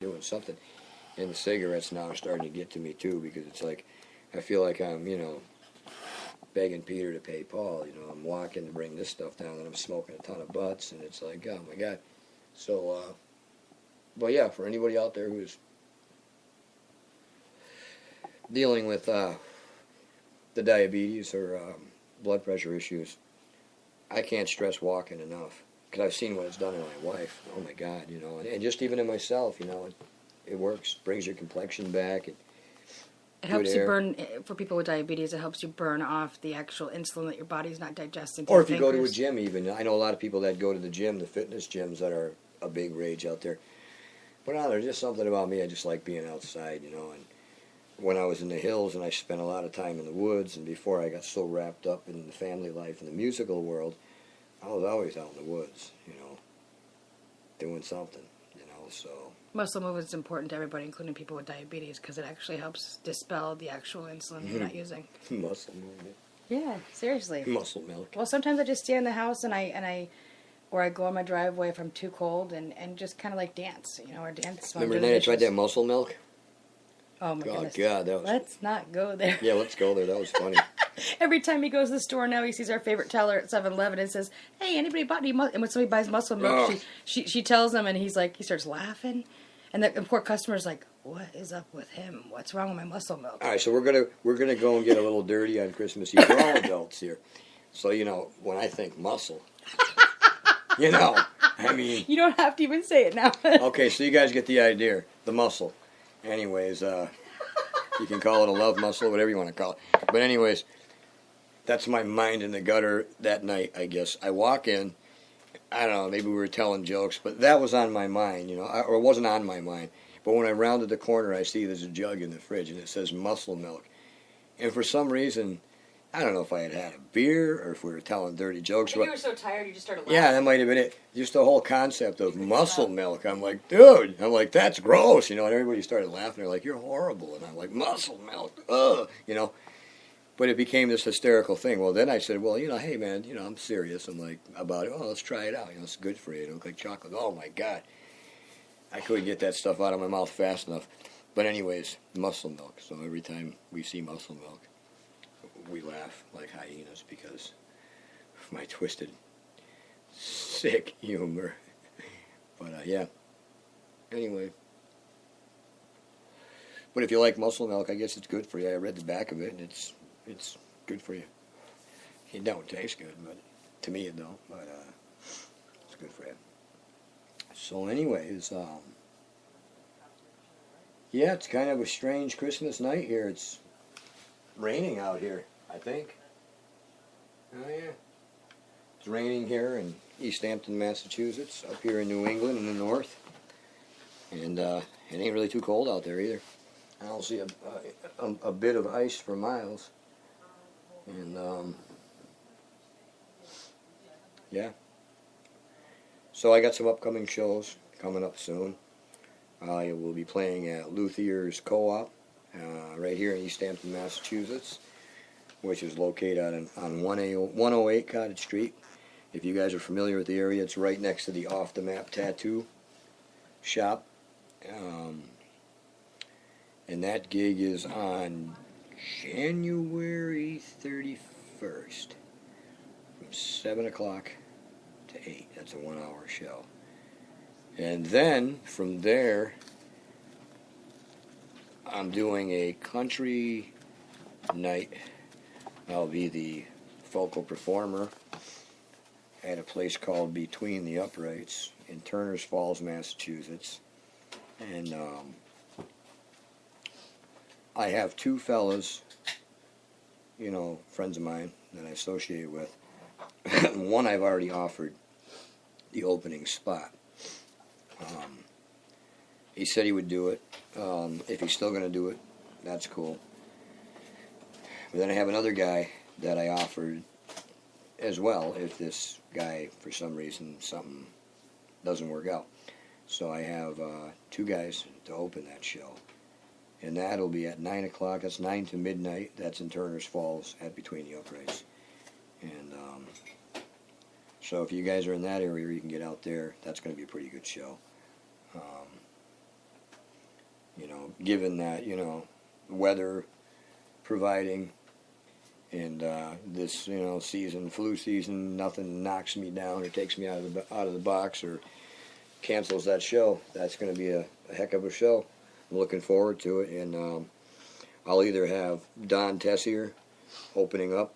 doing something. And the cigarettes now are starting to get to me too, because it's like I feel like I'm, begging Peter to pay Paul. I'm walking to bring this stuff down, and I'm smoking a ton of butts, and it's like, oh my God. So, but yeah, for anybody out there who's dealing with the diabetes or blood pressure issues, I can't stress walking enough, because I've seen what it's done in my wife. Oh my God, and just even in myself, it works, brings your complexion back. It helps you burn, for people with diabetes, it helps you burn off the actual insulin that your body's not digesting. Or if you go to a gym even. I know a lot of people that go to the gym, the fitness gyms that are a big rage out there. But no, there's just something about me, I just like being outside, and when I was in the hills and I spent a lot of time in the woods, and before I got so wrapped up in the family life and the musical world, I was always out in the woods, doing something, so... Muscle movement is important to everybody, including people with diabetes, because it actually helps dispel the actual insulin you're not using. Muscle movement. Yeah, seriously. Muscle milk. Well, sometimes I just stay in the house or I go on my driveway if I'm too cold and just kind of like dance, or dance. Remember the night I tried that muscle milk? Oh my goodness. God, that was... Let's not go there. Yeah, let's go there. That was funny. Every time he goes to the store now, he sees our favorite teller at 7-Eleven and says, "Hey, anybody bought any?" And when somebody buys muscle milk, she tells him, and he starts laughing. And the poor customer's like, "What is up with him? What's wrong with my muscle milk?" All right, so we're gonna go and get a little dirty on Christmas Eve. We're all adults here, so when I think muscle, I mean, you don't have to even say it now. Okay, so you guys get the idea, the muscle. Anyways, you can call it a love muscle, whatever you want to call it. But anyways, that's my mind in the gutter that night. I guess I walk in. I don't know, maybe we were telling jokes, but that was on my mind, or it wasn't on my mind. But when I rounded the corner, I see there's a jug in the fridge, and it says muscle milk. And for some reason, I don't know if I had a beer or if we were telling dirty jokes. Maybe you were so tired you just started laughing. Yeah, that might have been it. Just the whole concept of muscle milk. I'm like, dude, that's gross, and everybody started laughing. They're like, you're horrible. And I'm like, muscle milk, ugh, But it became this hysterical thing. Well, then I said, well, hey, man, I'm serious. I'm like, about it. Oh, let's try it out. It's good for you. It looks like chocolate. Oh, my God. I couldn't get that stuff out of my mouth fast enough. But anyways, muscle milk. So every time we see muscle milk, we laugh like hyenas because of my twisted, sick humor. But, yeah. Anyway. But if you like muscle milk, I guess it's good for you. I read the back of it, and it's good for you. It don't taste good, but to me it don't. But it's good for you. So, anyways, yeah, it's kind of a strange Christmas night here. It's raining out here, I think. Oh yeah, it's raining here in East Hampton, Massachusetts, up here in New England in the north, and it ain't really too cold out there either. I don't see a bit of ice for miles. And, yeah. So I got some upcoming shows coming up soon. I will be playing at Luthier's Co-op right here in East Hampton, Massachusetts, which is located on 108 Cottage Street. If you guys are familiar with the area, it's right next to the Off the Map Tattoo shop. And that gig is on January 31st from 7 o'clock to 8. That's a 1-hour show. And then from there, I'm doing a country night. I'll be the vocal performer at a place called Between the Uprights in Turners Falls, Massachusetts. And I have two fellas, friends of mine that I associate with. One I've already offered the opening spot. He said he would do it. If he's still going to do it, that's cool. But then I have another guy that I offered as well if this guy, for some reason, something doesn't work out. So I have two guys to open that show. And that'll be at 9 o'clock. That's 9 to midnight. That's in Turners Falls at Between the Uprights. And so if you guys are in that area, you can get out there. That's going to be a pretty good show. given that, weather providing, and this, season, flu season, nothing knocks me down or takes me out of the box or cancels that show. That's going to be a heck of a show. I'm looking forward to it, and I'll either have Don Tessier opening up,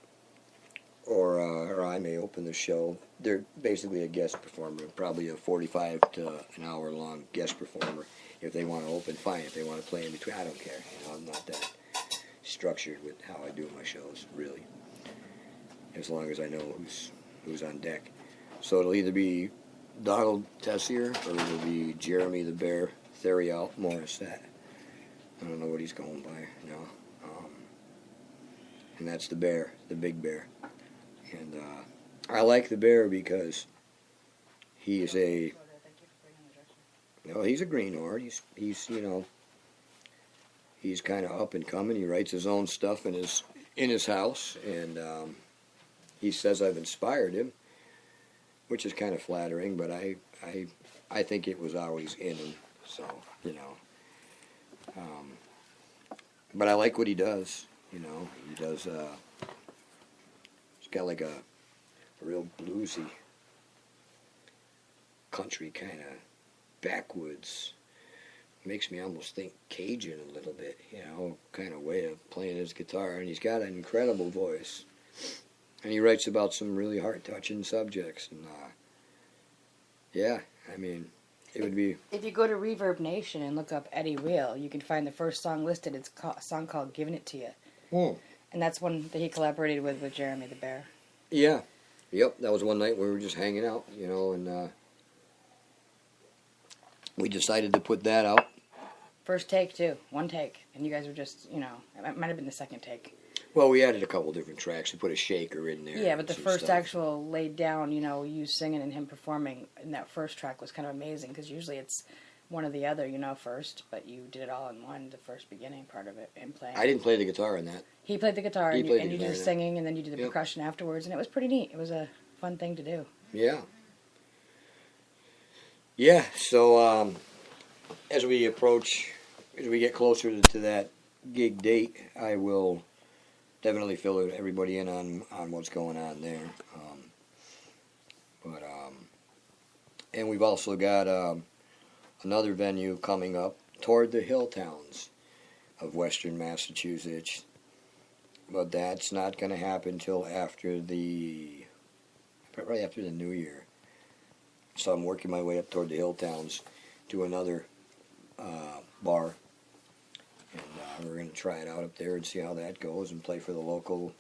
or I may open the show. They're basically a guest performer, probably a 45 to an hour long guest performer. If they want to open, fine. If they want to play in between, I don't care. I'm not that structured with how I do my shows, really. As long as I know who's on deck. So it'll either be Donald Tessier or it'll be Jeremy the Bear Theriault Morissette. I don't know what he's going by now. And that's the bear, the big bear. And I like the bear because he's a greenhorn. He's kind of up and coming. He writes his own stuff in his house, and he says I've inspired him, which is kind of flattering. But I think it was always in him. So but I like what he does. He does. He's got like a real bluesy, country kind of backwoods. Makes me almost think Cajun a little bit, kind of way of playing his guitar. And he's got an incredible voice. And he writes about some really heart-touching subjects. And it would be... If you go to Reverb Nation and look up Eddie Riel, you can find the first song listed. It's a song called Giving It To You. And that's one that he collaborated with Jeremy the Bear. Yeah. Yep, that was one night we were just hanging out, and we decided to put that out. First take, too. One take. And you guys were just, it might have been the second take. Well, we added a couple different tracks. We put a shaker in there. Yeah, but the first actual laid down, you singing and him performing in that first track was kind of amazing, because usually it's one or the other, first, but you did it all in one, the first beginning part of it, and playing. I didn't play the guitar in that. He played the guitar, and you did the singing, and then you did the percussion afterwards, and it was pretty neat. It was a fun thing to do. Yeah. Yeah, so as we get closer to that gig date, I will definitely fill everybody in on what's going on there. And we've also got another venue coming up toward the hill towns of western Massachusetts, but that's not going to happen till probably after the new year. So I'm working my way up toward the hill towns to another bar, and we're going to try it out up there and see how that goes and play for the local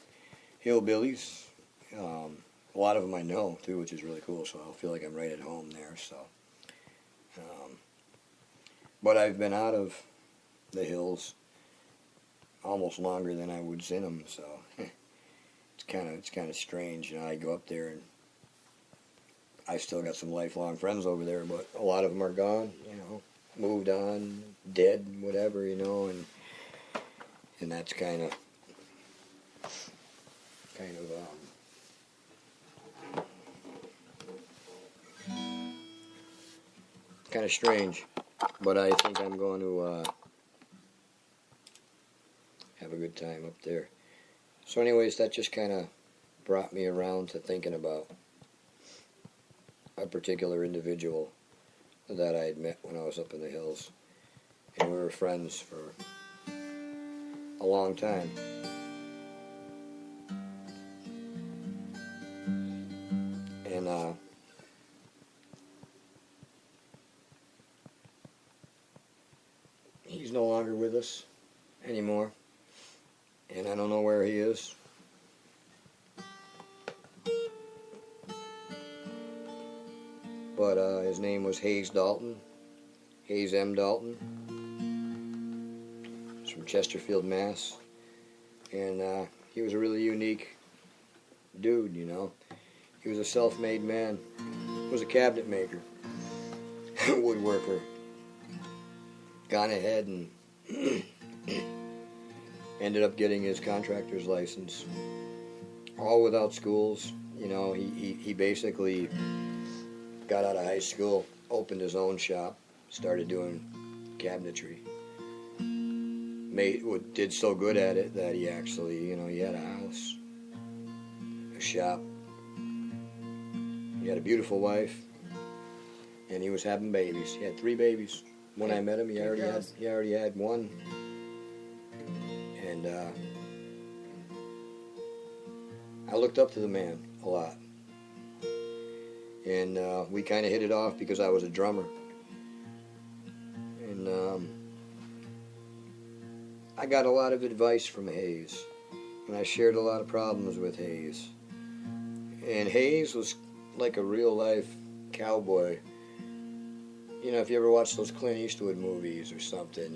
hillbillies. A lot of them I know too, which is really cool, so I'll feel like I'm right at home there. So but I've been out of the hills almost longer than I was in them, so it's kind of strange. I go up there and I still got some lifelong friends over there, but a lot of them are gone, moved on, dead, whatever, and that's kind of strange. But I think I'm going to have a good time up there. So anyways, that just kind of brought me around to thinking about a particular individual that I had met when I was up in the hills. And we were friends for a long time. And he's no longer with us anymore, and I don't know where he is. But his name was Hayes Dalton, Hayes M. Dalton. He's from Chesterfield, Mass. And he was a really unique dude, He was a self-made man. He was a cabinet maker, woodworker. Gone ahead and ended up getting his contractor's license, all without schools. He basically got out of high school, opened his own shop, started doing cabinetry, did so good at it that he actually, he had a house, a shop. He had a beautiful wife, and he was having babies. He had 3 babies. When I met him, he already had 1, and I looked up to the man a lot, and we kind of hit it off because I was a drummer, and I got a lot of advice from Hayes, and I shared a lot of problems with Hayes, and Hayes was like a real life cowboy. If you ever watch those Clint Eastwood movies or something,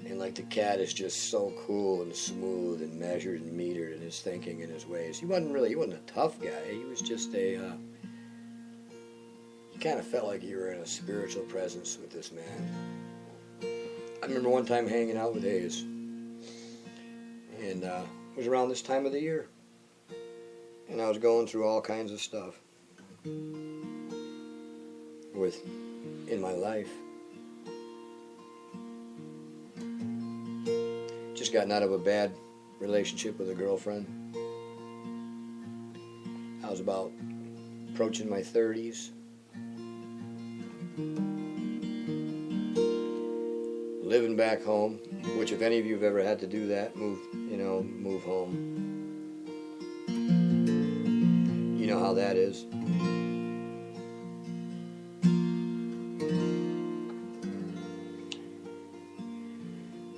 and like the cat is just so cool and smooth and measured and metered in his thinking and his ways. He wasn't a tough guy. He was just you kind of felt like you were in a spiritual presence with this man. I remember one time hanging out with Hayes, and it was around this time of the year, and I was going through all kinds of stuff in my life. Just gotten out of a bad relationship with a girlfriend. I was about approaching my 30s. Living back home, which if any of you have ever had to do that, move home. You know how that is.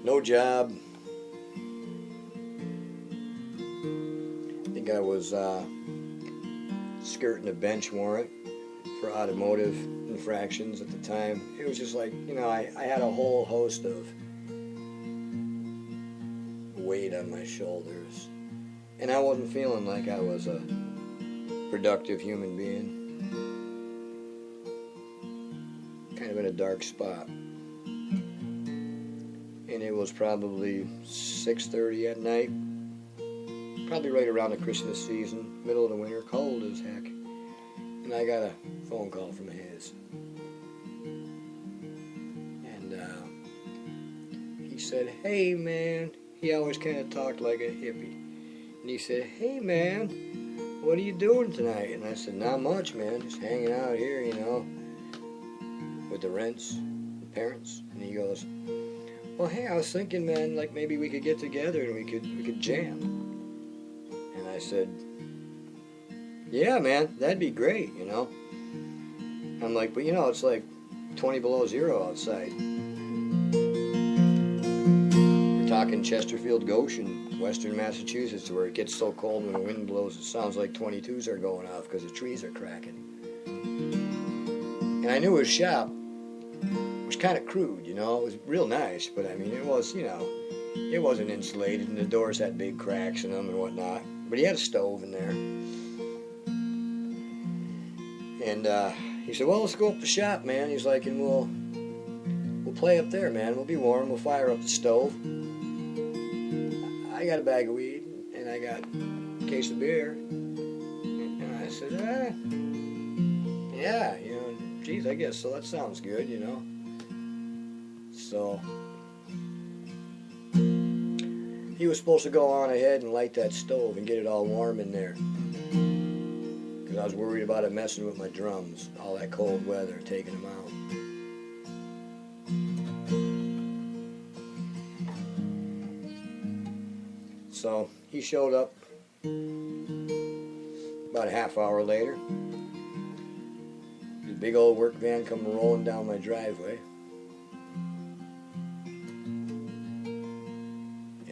No job. I think I was skirting a bench warrant for automotive infractions at the time. It was just like, I had a whole host of weight on my shoulders. And I wasn't feeling like I was a productive human being. Kind of in a dark spot. And it was probably 6:30 at night. Probably right around the Christmas season, middle of the winter, cold as heck. And I got a phone call from his. And he said, "Hey, man." He always kind of talked like a hippie. And he said, "Hey, man, what are you doing tonight?" And I said, "Not much, man. Just hanging out here, with the parents." And he goes, "Well, hey, I was thinking, man, like maybe we could get together and we could jam." And I said, "Yeah, man, that'd be great, I'm like, "But it's like 20 below zero outside." We're talking Chesterfield, Goshen, western Massachusetts, where it gets so cold when the wind blows it sounds like 22s are going off because the trees are cracking. And I knew his shop was kind of crude, it was real nice, but I mean, it was, it wasn't insulated, and the doors had big cracks in them and whatnot. But he had a stove in there. And he said, "Well, let's go up the shop, man." He's like, "And we'll play up there, man. We'll be warm. We'll fire up the stove. I got a bag of weed, and I got a case of beer." And I said, "Yeah, geez, I guess so. That sounds good, So he was supposed to go on ahead and light that stove and get it all warm in there, because I was worried about it messing with my drums, all that cold weather taking them out. So he showed up about a half hour later. His big old work van come rolling down my driveway.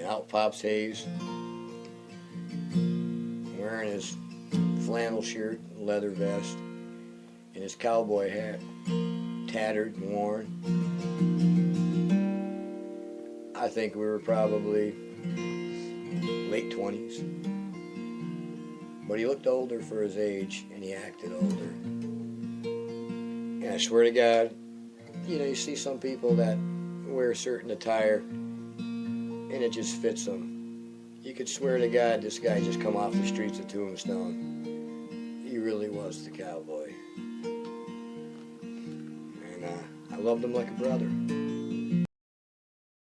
Out pops Hayes, wearing his flannel shirt, leather vest, and his cowboy hat, tattered and worn. I think we were probably late 20s. But he looked older for his age, and he acted older. And I swear to God, you see some people that wear a certain attire, and it just fits them. You could swear to God this guy just come off the streets of Tombstone. He really was the cowboy. And I loved him like a brother.